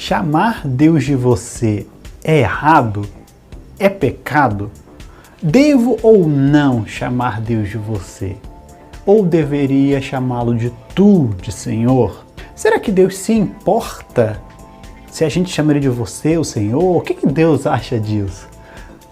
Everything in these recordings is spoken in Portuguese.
Chamar Deus de você é errado? É pecado? Devo ou não chamar Deus de você? Ou deveria chamá-lo de tu, de Senhor? Será que Deus se importa se a gente chama ele de você, o Senhor? O que Deus acha disso?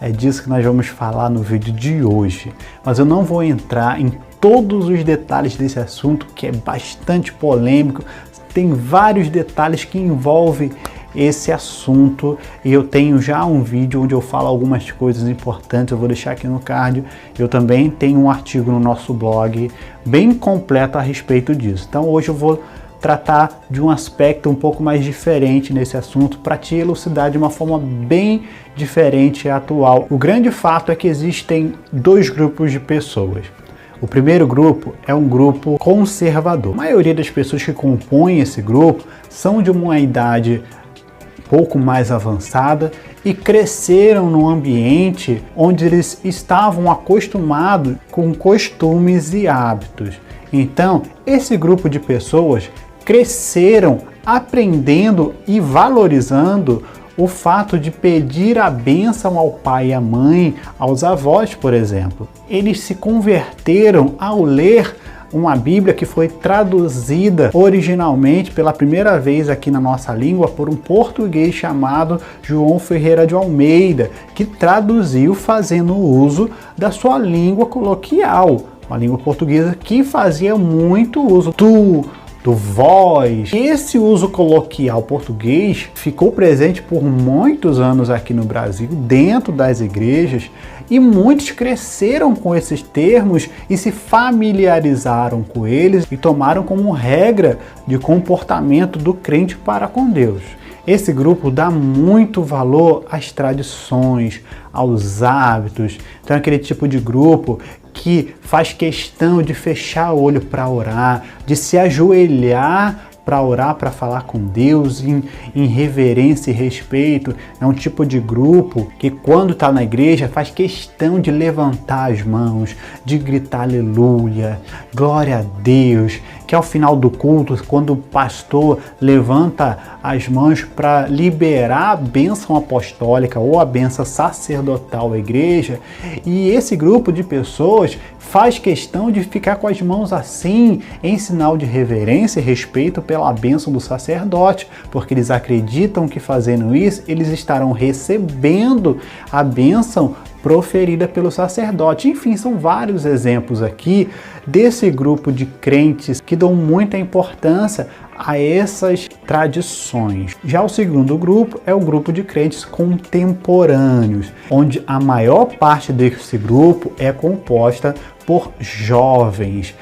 É disso que nós vamos falar no vídeo de hoje. Mas eu não vou entrar em todos os detalhes desse assunto, que é bastante polêmico. Tem vários detalhes que envolvem esse assunto e eu tenho já um vídeo onde eu falo algumas coisas importantes, eu vou deixar aqui no card. Eu também tenho um artigo no nosso blog bem completo a respeito disso. Então hoje eu vou tratar de um aspecto um pouco mais diferente nesse assunto para te elucidar de uma forma bem diferente e atual. O grande fato é que existem dois grupos de pessoas. O primeiro grupo é um grupo conservador. A maioria das pessoas que compõem esse grupo são de uma idade pouco mais avançada e cresceram num ambiente onde eles estavam acostumados com costumes e hábitos. Então, esse grupo de pessoas cresceram aprendendo e valorizando o fato de pedir a bênção ao pai e à mãe, aos avós, por exemplo. Eles se converteram ao ler uma Bíblia que foi traduzida originalmente pela primeira vez aqui na nossa língua por um português chamado João Ferreira de Almeida, que traduziu fazendo uso da sua língua coloquial, uma língua portuguesa que fazia muito uso do vós. Esse uso coloquial português ficou presente por muitos anos aqui no Brasil, dentro das igrejas, e muitos cresceram com esses termos e se familiarizaram com eles e tomaram como regra de comportamento do crente para com Deus. Esse grupo dá muito valor às tradições, aos hábitos. Então é aquele tipo de grupo que faz questão de fechar o olho para orar, de se ajoelhar para orar, para falar com Deus em reverência e respeito. É um tipo de grupo que quando está na igreja faz questão de levantar as mãos, de gritar aleluia, glória a Deus, que ao final do culto, quando o pastor levanta as mãos para liberar a bênção apostólica ou a bênção sacerdotal à igreja, e esse grupo de pessoas faz questão de ficar com as mãos assim, em sinal de reverência e respeito pela bênção do sacerdote, porque eles acreditam que fazendo isso, eles estarão recebendo a bênção proferida pelo sacerdote. Enfim, são vários exemplos aqui desse grupo de crentes que dão muita importância a essas tradições. Já o segundo grupo é o grupo de crentes contemporâneos, onde a maior parte desse grupo é composta por jovens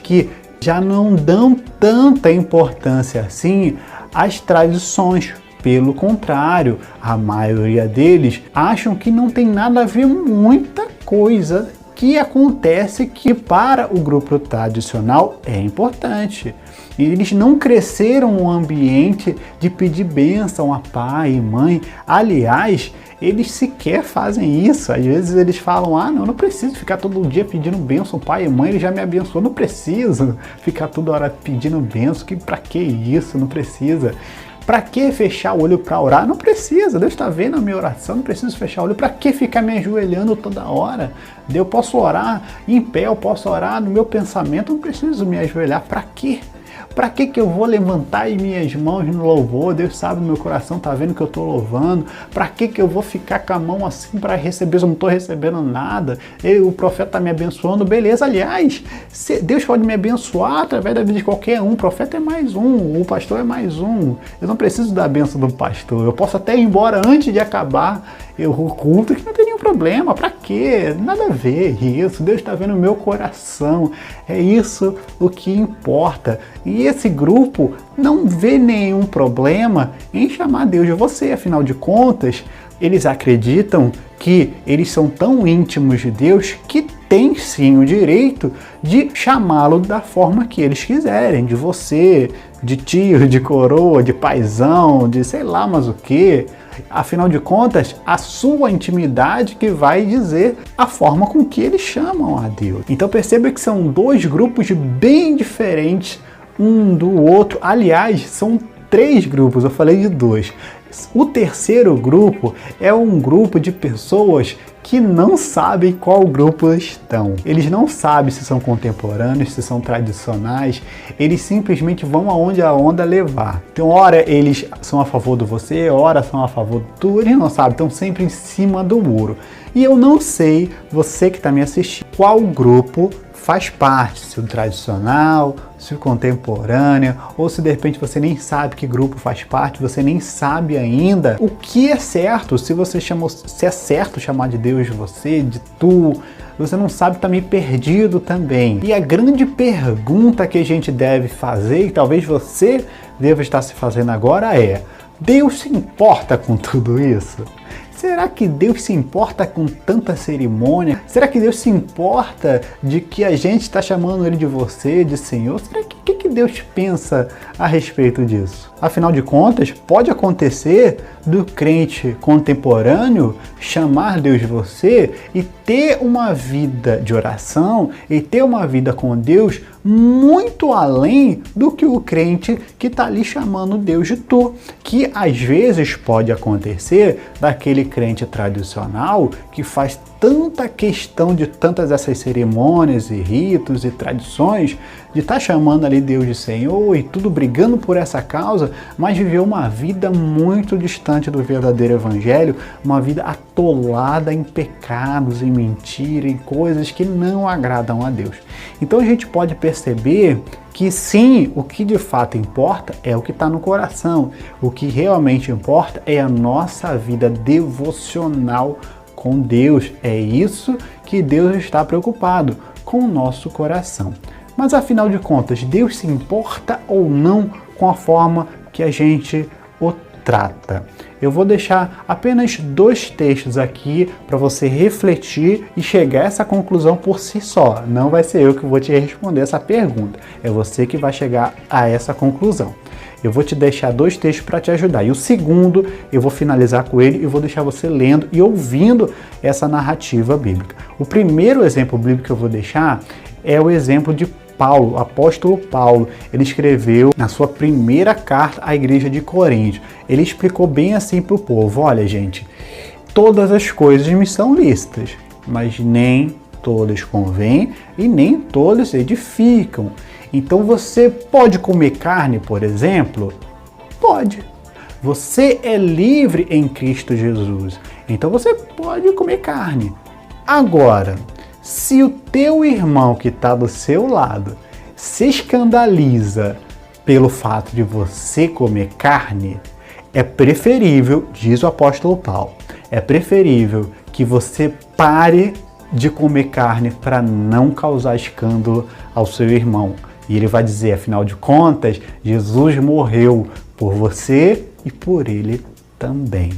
que já não dão tanta importância assim às tradições. Pelo contrário, a maioria deles acham que não tem nada a ver muita coisa que acontece que para o grupo tradicional é importante. Eles não cresceram num ambiente de pedir bênção a pai e mãe. Aliás, eles sequer fazem isso. Às vezes eles falam, não preciso ficar todo dia pedindo bênção, pai e mãe, ele já me abençoou, não preciso ficar toda hora pedindo bênção, pra que isso? Não precisa. Para que fechar o olho para orar? Não precisa, Deus está vendo a minha oração, não preciso fechar o olho. Para que ficar me ajoelhando toda hora? Eu posso orar em pé, eu posso orar no meu pensamento, não preciso me ajoelhar. Para quê? Para que eu vou levantar as minhas mãos no louvor? Deus sabe, meu coração está vendo que eu estou louvando. Para que eu vou ficar com a mão assim para receber? Eu não estou recebendo nada. O profeta está me abençoando, beleza. Aliás, Deus pode me abençoar através da vida de qualquer um. O profeta é mais um, o pastor é mais um. Eu não preciso da bênção do pastor. Eu posso até ir embora antes de acabar o culto, que não tem nenhum problema. Para quê? Nada a ver isso. Deus está vendo o meu coração. É isso o que importa. E esse grupo não vê nenhum problema em chamar Deus de você. Afinal de contas, eles acreditam que eles são tão íntimos de Deus que tem sim o direito de chamá-lo da forma que eles quiserem, de você, de tio, de coroa, de paizão, de sei lá mais o que. Afinal de contas, a sua intimidade que vai dizer a forma com que eles chamam a Deus. Então perceba que são dois grupos bem diferentes um do outro. Aliás, são 3 grupos, eu falei de 2. O terceiro grupo é um grupo de pessoas que não sabem qual grupo estão. Eles não sabem se são contemporâneos, se são tradicionais, eles simplesmente vão aonde a onda levar. Então, ora eles são a favor de você, ora são a favor de tu, eles não sabem, estão sempre em cima do muro. E eu não sei, você que está me assistindo, qual grupo faz parte, se o tradicional, se o contemporâneo, ou se de repente você nem sabe que grupo faz parte, você nem sabe ainda o que é certo, se você chamou, se é certo chamar de Deus de você, de tu, você não sabe, tá meio perdido também. E a grande pergunta que a gente deve fazer, e talvez você deva estar se fazendo agora é: Deus se importa com tudo isso? Será que Deus se importa com tanta cerimônia? Será que Deus se importa de que a gente está chamando Ele de você, de Senhor? Será que o que Deus pensa a respeito disso? Afinal de contas, pode acontecer do crente contemporâneo chamar Deus de você e ter uma vida de oração e ter uma vida com Deus muito além do que o crente que está ali chamando Deus de tu. Que às vezes pode acontecer daquele crente tradicional que faz tanta questão de tantas essas cerimônias e ritos e tradições, de estar chamando ali Deus de Senhor e tudo brigando por essa causa, mas viveu uma vida muito distante do verdadeiro evangelho, uma vida atolada em pecados, em mentira, em coisas que não agradam a Deus. Então a gente pode perceber que sim, o que de fato importa é o que está no coração. O que realmente importa é a nossa vida devocional com Deus. É isso que Deus está preocupado, com o nosso coração. Mas afinal de contas, Deus se importa ou não com a forma que a gente o trata? Eu vou deixar apenas 2 textos aqui para você refletir e chegar a essa conclusão por si só. Não vai ser eu que vou te responder essa pergunta, é você que vai chegar a essa conclusão. Eu vou te deixar 2 textos para te ajudar. E o segundo, eu vou finalizar com ele e vou deixar você lendo e ouvindo essa narrativa bíblica. O primeiro exemplo bíblico que eu vou deixar é o exemplo de Paulo, o apóstolo Paulo. Ele escreveu na sua primeira carta à igreja de Corinto. Ele explicou bem assim para o povo: olha, gente, todas as coisas me são lícitas, mas nem todas convêm e nem todas edificam. Então você pode comer carne, por exemplo? Pode. Você é livre em Cristo Jesus. Então você pode comer carne. Agora, se o teu irmão que está do seu lado se escandaliza pelo fato de você comer carne, é preferível, diz o apóstolo Paulo, é preferível que você pare de comer carne para não causar escândalo ao seu irmão. E ele vai dizer, afinal de contas, Jesus morreu por você e por ele também.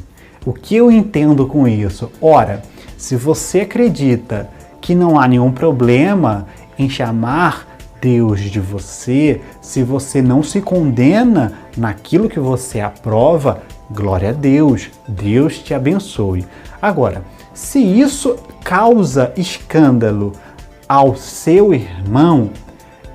O que eu entendo com isso? Ora, se você acredita que não há nenhum problema em chamar Deus de você, se você não se condena naquilo que você aprova, glória a Deus, Deus te abençoe. Agora, se isso causa escândalo ao seu irmão,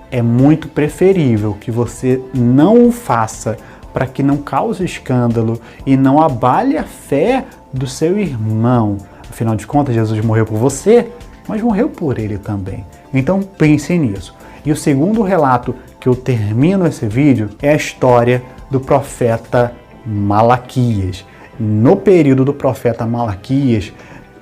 é muito preferível que você não o faça para que não cause escândalo e não abale a fé do seu irmão. Afinal de contas, Jesus morreu por você, mas morreu por ele também. Então pense nisso. E o segundo relato que eu termino esse vídeo é a história do profeta Malaquias. No período do profeta Malaquias,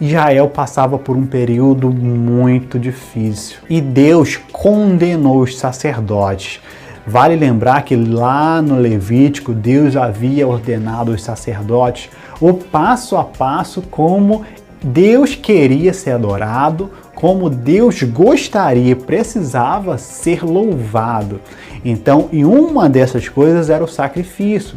Israel passava por um período muito difícil e Deus condenou os sacerdotes. Vale lembrar que lá no Levítico, Deus havia ordenado aos sacerdotes o passo a passo como Deus queria ser adorado, como Deus gostaria e precisava ser louvado. Então, e uma dessas coisas era o sacrifício.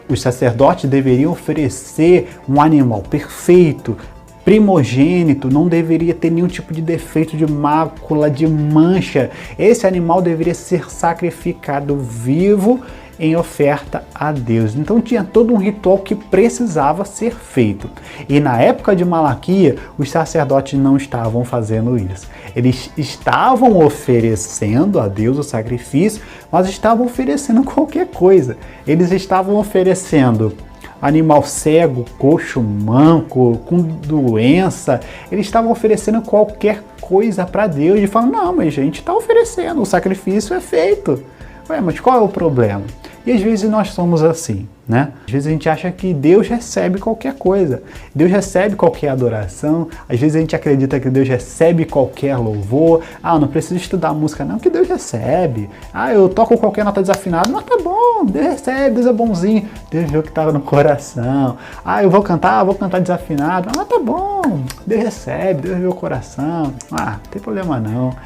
Os sacerdotes deveriam oferecer um animal perfeito, primogênito, não deveria ter nenhum tipo de defeito, de mácula, de mancha. Esse animal deveria ser sacrificado vivo em oferta a Deus. Então tinha todo um ritual que precisava ser feito. E na época de Malaquia, os sacerdotes não estavam fazendo isso. Eles estavam oferecendo a Deus o sacrifício, mas estavam oferecendo qualquer coisa. Eles estavam oferecendo animal cego, coxo, manco, com doença. Eles estavam oferecendo qualquer coisa para Deus e falam, não, mas a gente está oferecendo, o sacrifício é feito. Ué, mas qual é o problema? E às vezes nós somos assim, né? Às vezes a gente acha que Deus recebe qualquer coisa. Deus recebe qualquer adoração. Às vezes a gente acredita que Deus recebe qualquer louvor. Ah, não preciso estudar música não, que Deus recebe. Ah, eu toco qualquer nota desafinada. Mas tá bom, Deus recebe, Deus é bonzinho. Deus vê o que estava no coração. Ah, eu vou cantar desafinado. Ah, tá bom, Deus recebe, Deus vê o coração. Ah, não tem problema não.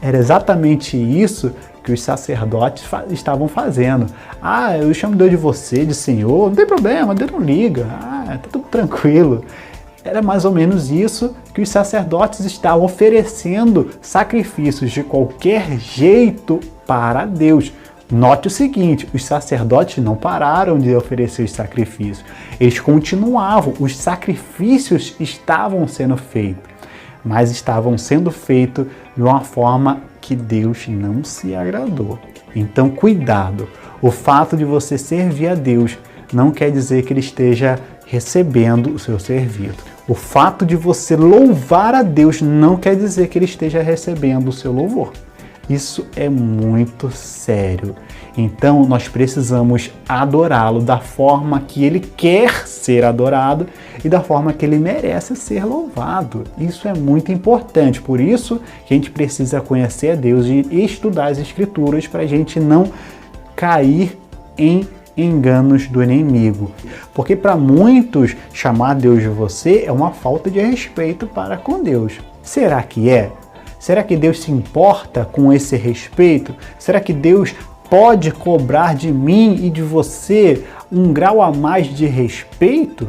Era exatamente isso que os sacerdotes estavam fazendo. Ah, eu chamo Deus de você, de Senhor, não tem problema, Deus não liga, tá tudo tranquilo. Era mais ou menos isso que os sacerdotes estavam oferecendo sacrifícios de qualquer jeito para Deus. Note o seguinte, os sacerdotes não pararam de oferecer os sacrifícios, eles continuavam, os sacrifícios estavam sendo feitos, mas estavam sendo feitos de uma forma que Deus não se agradou. Então, cuidado. O fato de você servir a Deus não quer dizer que Ele esteja recebendo o seu serviço. O fato de você louvar a Deus não quer dizer que Ele esteja recebendo o seu louvor. Isso é muito sério. Então, nós precisamos adorá-lo da forma que Ele quer ser adorado e da forma que Ele merece ser louvado. Isso é muito importante. Por isso que a gente precisa conhecer a Deus e estudar as Escrituras para a gente não cair em enganos do inimigo. Porque para muitos, chamar Deus de você é uma falta de respeito para com Deus. Será que é? Será que Deus se importa com esse respeito? Será que Deus pode cobrar de mim e de você um grau a mais de respeito?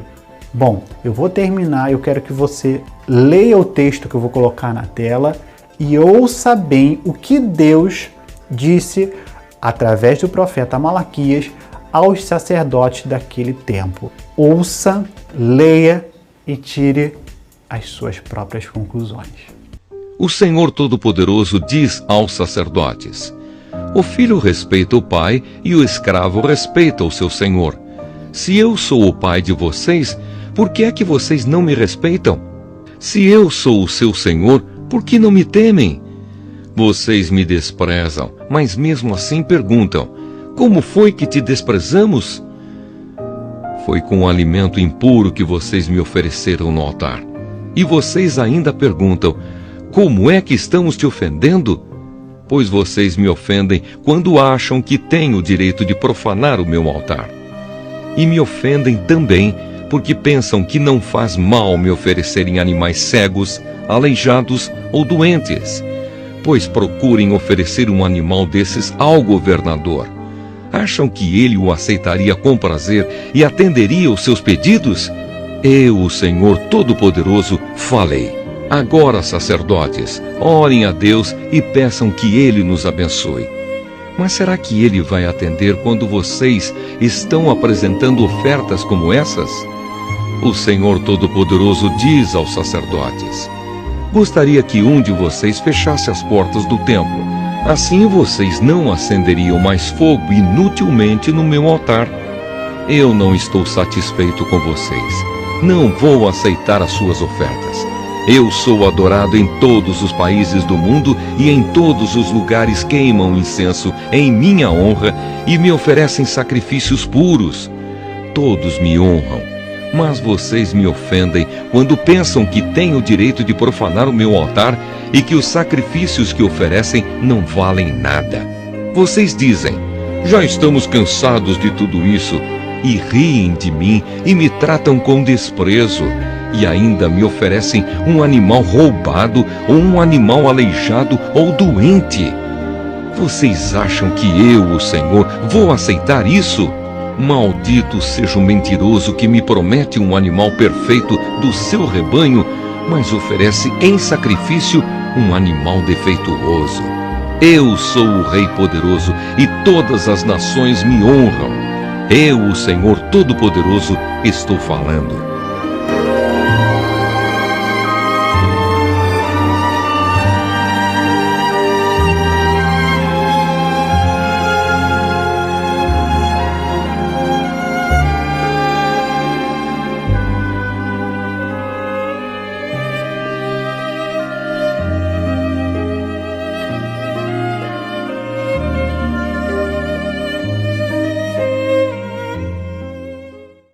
Bom, eu vou terminar, eu quero que você leia o texto que eu vou colocar na tela e ouça bem o que Deus disse através do profeta Malaquias aos sacerdotes daquele tempo. Ouça, leia e tire as suas próprias conclusões. O Senhor Todo-Poderoso diz aos sacerdotes: o filho respeita o pai e o escravo respeita o seu senhor. Se eu sou o pai de vocês, por que é que vocês não me respeitam? Se eu sou o seu senhor, por que não me temem? Vocês me desprezam, mas mesmo assim perguntam: como foi que te desprezamos? Foi com o alimento impuro que vocês me ofereceram no altar. E vocês ainda perguntam: como é que estamos te ofendendo? Pois vocês me ofendem quando acham que têm o direito de profanar o meu altar. E me ofendem também porque pensam que não faz mal me oferecerem animais cegos, aleijados ou doentes. Pois procurem oferecer um animal desses ao governador. Acham que ele o aceitaria com prazer e atenderia os seus pedidos? Eu, o Senhor Todo-Poderoso, falei. Agora, sacerdotes, orem a Deus e peçam que Ele nos abençoe. Mas será que Ele vai atender quando vocês estão apresentando ofertas como essas? O Senhor Todo-Poderoso diz aos sacerdotes: gostaria que um de vocês fechasse as portas do templo. Assim vocês não acenderiam mais fogo inutilmente no meu altar. Eu não estou satisfeito com vocês. Não vou aceitar as suas ofertas. Eu sou adorado em todos os países do mundo e em todos os lugares queimam incenso em minha honra e me oferecem sacrifícios puros. Todos me honram, mas vocês me ofendem quando pensam que têm o direito de profanar o meu altar e que os sacrifícios que oferecem não valem nada. Vocês dizem: já estamos cansados de tudo isso, e riem de mim e me tratam com desprezo. E ainda me oferecem um animal roubado ou um animal aleijado ou doente. Vocês acham que eu, o Senhor, vou aceitar isso? Maldito seja o mentiroso que me promete um animal perfeito do seu rebanho, mas oferece em sacrifício um animal defeituoso. Eu sou o Rei poderoso e todas as nações me honram. Eu, o Senhor Todo-Poderoso, estou falando.